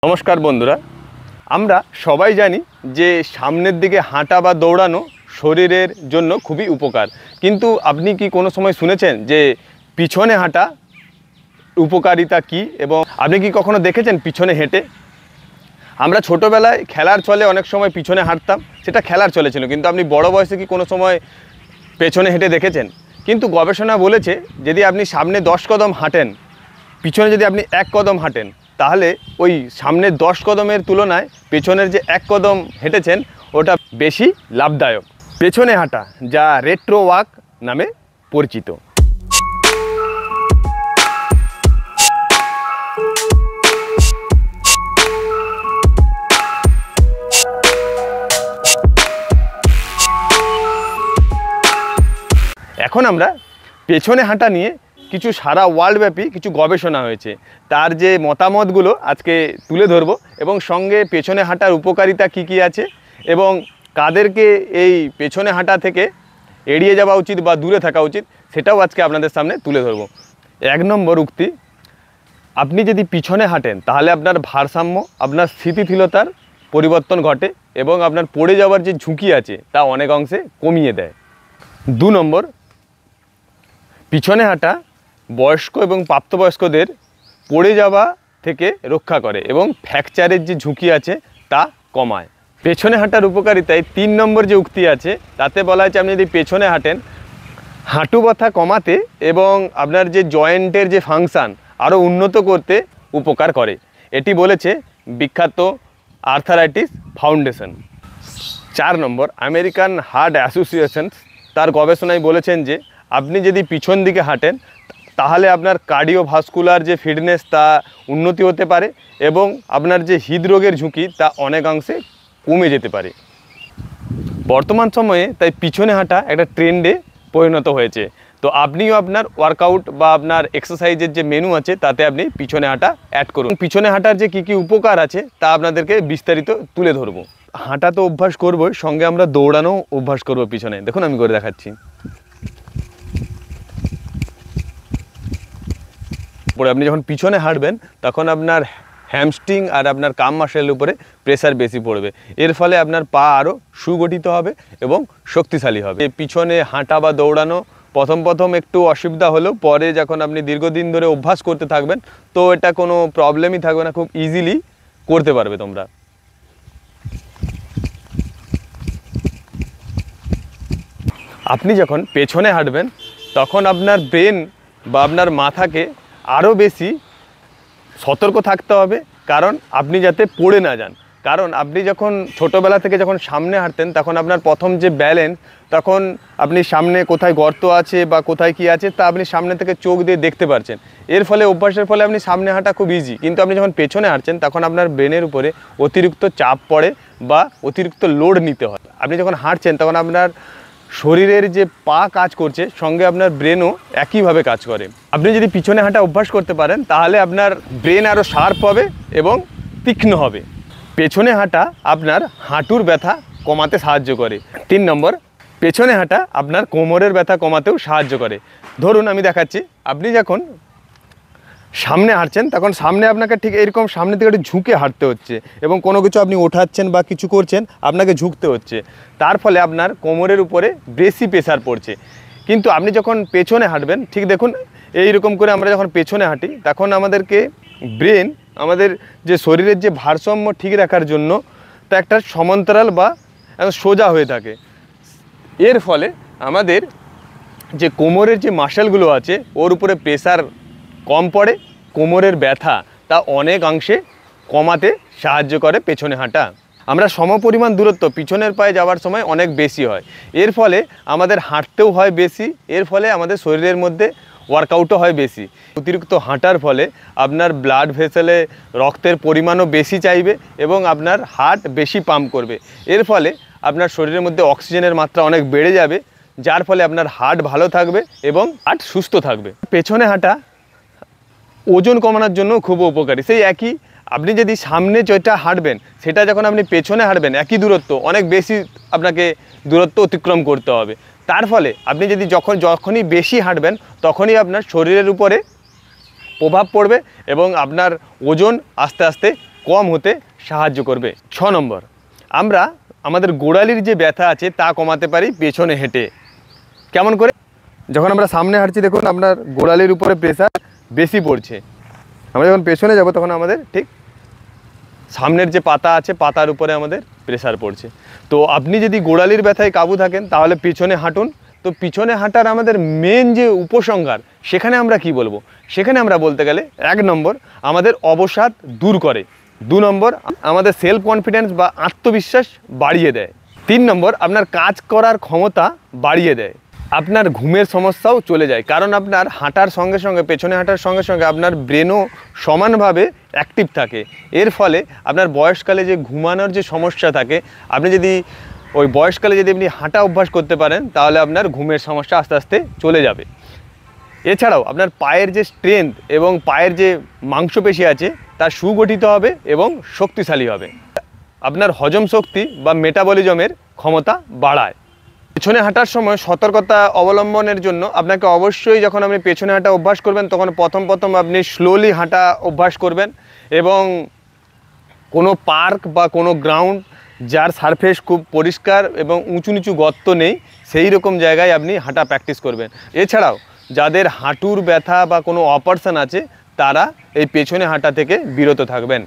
নমস্কার বন্ধুরা, আমরা সবাই জানি যে সামনের দিকে হাঁটা বা দৌড়ানো শরীরের জন্য খুবই উপকার। কিন্তু আপনি কি কোনো সময় শুনেছেন যে পিছনে হাঁটা উপকারিতা কি, এবং আপনি কি কখনো দেখেছেন পিছনে হেঁটে? আমরা ছোটোবেলায় খেলার ছলে অনেক সময় পিছনে হাঁটতাম, সেটা খেলার ছলে ছিল। কিন্তু আপনি বড় বয়সে কি কোনো সময় পেছনে হেঁটে দেখেছেন? কিন্তু গবেষণা বলেছে যদি আপনি সামনে 10 কদম হাঁটেন, পিছনে যদি আপনি 1 কদম হাঁটেন, তাহলে ওই সামনের 10 কদমের তুলনায় পেছনের যে 1 কদম হেঁটেছেন ওটা বেশি লাভদায়ক। পেছনে হাঁটা, যা রেট্রো ওয়াক নামে পরিচিত। এখন আমরা পেছনে হাঁটা নিয়ে কিছু সারা ওয়ার্ল্ডব্যাপী কিছু গবেষণা হয়েছে, তার যে মতামতগুলো আজকে তুলে ধরব, এবং সঙ্গে পেছনে হাঁটার উপকারিতা কি কি আছে এবং কাদেরকে এই পেছনে হাঁটা থেকে এড়িয়ে যাওয়া উচিত বা দূরে থাকা উচিত, সেটাও আজকে আপনাদের সামনে তুলে ধরব। 1 নম্বর উক্তি, আপনি যদি পিছনে হাঁটেন তাহলে আপনার ভারসাম্য, আপনার স্থিতিশীলতার পরিবর্তন ঘটে এবং আপনার পড়ে যাওয়ার যে ঝুঁকি আছে তা অনেক অংশে কমিয়ে দেয়। 2 নম্বর, পিছনে হাঁটা বয়স্ক এবং প্রাপ্তবয়স্কদের পড়ে যাওয়া থেকে রক্ষা করে এবং ফ্র্যাকচারের যে ঝুঁকি আছে তা কমায়। পেছনে হাঁটার উপকারিতায় 3 নম্বর যে উক্তি আছে তাতে বলা আছে আপনি যদি পেছনে হাঁটেন, হাঁটু ব্যথা কমাতে এবং আপনার যে জয়েন্টের যে ফাংশান আরও উন্নত করতে উপকার করে। এটি বলেছে বিখ্যাত আর্থারাইটিস ফাউন্ডেশন। 4 নম্বর, আমেরিকান হার্ট অ্যাসোসিয়েশন তার গবেষণায় বলেছেন যে আপনি যদি পিছন দিকে হাঁটেন তাহলে আপনার কার্ডিওভাস্কুলার যে ফিটনেস তা উন্নতি হতে পারে এবং আপনার যে হৃদরোগের ঝুঁকি তা অনেকাংশে কমে যেতে পারে। বর্তমান সময়ে তাই পিছনে হাঁটা একটা ট্রেন্ডে পরিণত হয়েছে। তো আপনিও আপনার ওয়ার্কআউট বা আপনার এক্সারসাইজের যে মেনু আছে তাতে আপনি পিছনে হাঁটা অ্যাড করুন। পিছনে হাঁটার যে কী কী উপকার আছে তা আপনাদেরকে বিস্তারিত তুলে ধরবো। হাঁটা তো অভ্যাস করবোই, সঙ্গে আমরা দৌড়ানো অভ্যাস করবো পিছনে। দেখুন আমি করে দেখাচ্ছি। পরে আপনি যখন পিছনে হাঁটবেন তখন আপনার হ্যামস্ট্রিং আর আপনার কাম মাসেলের উপরে প্রেসার বেশি পড়বে। এর ফলে আপনার পা আরও সুগঠিত হবে এবং শক্তিশালী হবে। পিছনে হাঁটা বা দৌড়ানো প্রথম একটু অসুবিধা হলেও পরে যখন আপনি দীর্ঘদিন ধরে অভ্যাস করতে থাকবেন তো এটা কোনো প্রবলেমই থাকবে না, খুব ইজিলি করতে পারবে তোমরা। আপনি যখন পেছনে হাঁটবেন তখন আপনার ব্রেন বা আপনার মাথাকে আরও বেশি সতর্ক থাকতে হবে, কারণ আপনি যাতে পড়ে না যান। কারণ আপনি যখন ছোটোবেলা থেকে যখন সামনে হাঁটতেন তখন আপনার প্রথম যে ব্যালেন্স, তখন আপনি সামনে কোথায় গর্ত আছে বা কোথায় কি আছে তা আপনি সামনে থেকে চোখ দিয়ে দেখতে পারছেন। এর ফলে অভ্যাসের ফলে আপনি সামনে হাঁটা খুব ইজি। কিন্তু আপনি যখন পেছনে হাঁটছেন তখন আপনার ব্রেনের উপরে অতিরিক্ত চাপ পড়ে বা অতিরিক্ত লোড নিতে হয়। আপনি যখন হাঁটছেন তখন আপনার শরীরের যে পা কাজ করছে সঙ্গে আপনার ব্রেনও একইভাবে কাজ করে। আপনি যদি পিছনে হাঁটা অভ্যাস করতে পারেন তাহলে আপনার ব্রেন আরও শার্প হবে এবং তীক্ষ্ণ হবে। পেছনে হাঁটা আপনার হাঁটুর ব্যথা কমাতে সাহায্য করে। 3 নম্বর, পেছনে হাঁটা আপনার কোমরের ব্যথা কমাতেও সাহায্য করে। ধরুন আমি দেখাচ্ছি, আপনি যখন সামনে হাঁটছেন তখন সামনে আপনাকে ঠিক এরকম সামনে থেকে একটু ঝুঁকে হাঁটতে হচ্ছে এবং কোনো কিছু আপনি ওঠাচ্ছেন বা কিছু করছেন আপনাকে ঝুঁকতে হচ্ছে, তার ফলে আপনার কোমরের উপরে বেশি প্রেসার পড়ছে। কিন্তু আপনি যখন পেছনে হাঁটবেন, ঠিক দেখুন এইরকম করে আমরা যখন পেছনে হাঁটি তখন আমাদেরকে ব্রেন আমাদের যে শরীরের যে ভারসাম্য ঠিক রাখার জন্য তা একটা সমান্তরাল বা সোজা হয়ে থাকে। এর ফলে আমাদের যে কোমরের যে মাসেলগুলো আছে ওর উপরে প্রেসার কম পড়ে, কোমরের ব্যথা তা অনেকাংশে কমাতে সাহায্য করে পেছনে হাঁটা। আমরা সমপরিমাণ দূরত্ব পিছনের পায়ে যাওয়ার সময় অনেক বেশি হয়, এর ফলে আমাদের হাঁটতেও হয় বেশি, এর ফলে আমাদের শরীরের মধ্যে ওয়ার্কআউটও হয় বেশি। অতিরিক্ত হাঁটার ফলে আপনার ব্লাড ভেসেলে রক্তের পরিমাণও বেশি চাইবে এবং আপনার হার্ট বেশি পাম্প করবে। এর ফলে আপনার শরীরের মধ্যে অক্সিজেনের মাত্রা অনেক বেড়ে যাবে, যার ফলে আপনার হার্ট ভালো থাকবে এবং হার্ট সুস্থ থাকবে। পেছনে হাঁটা ওজন কমানোর জন্য খুব উপকারী। সেই একই আপনি যদি সামনে যেটা হাঁটবেন সেটা যখন আপনি পেছনে হাঁটবেন একই দূরত্ব, অনেক বেশি আপনাকে দূরত্ব অতিক্রম করতে হবে। তার ফলে আপনি যদি যখনই বেশি হাঁটবেন তখনই আপনার শরীরের উপরে প্রভাব পড়বে এবং আপনার ওজন আস্তে আস্তে কম হতে সাহায্য করবে। 6 নম্বর, আমরা আমাদের গোড়ালির যে ব্যথা আছে তা কমাতে পারি পেছনে হেঁটে। কেমন করে? যখন আমরা সামনে হাঁটছি দেখুন আপনার গোড়ালির উপরে প্রেসার বেশি পড়ছে, আমরা যখন পেছনে যাব তখন আমাদের ঠিক সামনের যে পাতা আছে পাতার উপরে আমাদের প্রেসার পড়ছে। তো আপনি যদি গোড়ালির ব্যথায় কাবু থাকেন তাহলে পিছনে হাঁটুন। তো পিছনে হাঁটার আমাদের মেন যে উপসংহার সেখানে আমরা কি বলবো? সেখানে আমরা বলতে গেলে 1 নম্বর আমাদের অবসাদ দূর করে, 2 নম্বর আমাদের সেলফ কনফিডেন্স বা আত্মবিশ্বাস বাড়িয়ে দেয়, 3 নম্বর আপনার কাজ করার ক্ষমতা বাড়িয়ে দেয়, আপনার ঘুমের সমস্যাও চলে যায়, কারণ আপনার হাঁটার সঙ্গে সঙ্গে পেছনে হাঁটার সঙ্গে সঙ্গে আপনার ব্রেনও সমানভাবে অ্যাক্টিভ থাকে। এর ফলে আপনার বয়সকালে যে ঘুমানোর যে সমস্যা থাকে, আপনি যদি ওই বয়সকালে যদি আপনি হাঁটা অভ্যাস করতে পারেন তাহলে আপনার ঘুমের সমস্যা আস্তে আস্তে চলে যাবে। এছাড়াও আপনার পায়ের যে স্ট্রেংথ এবং পায়ের যে মাংসপেশি আছে তা সুগঠিত হবে এবং শক্তিশালী হবে। আপনার হজম শক্তি বা মেটাবলিজমের ক্ষমতা বাড়ায়। পেছনে হাঁটার সময় সতর্কতা অবলম্বনের জন্য আপনাকে অবশ্যই যখন আপনি পেছনে হাঁটা অভ্যাস করবেন তখন প্রথম আপনি স্লোলি হাঁটা অভ্যাস করবেন এবং কোনো পার্ক বা কোনো গ্রাউন্ড যার সারফেস খুব পরিষ্কার এবং উঁচু নিচু গর্ত নেই সেই রকম জায়গায় আপনি হাঁটা প্র্যাকটিস করবেন। এছাড়াও যাদের হাঁটুর ব্যথা বা কোনো অপারেশন আছে তারা এই পেছনে হাঁটা থেকে বিরত থাকবেন।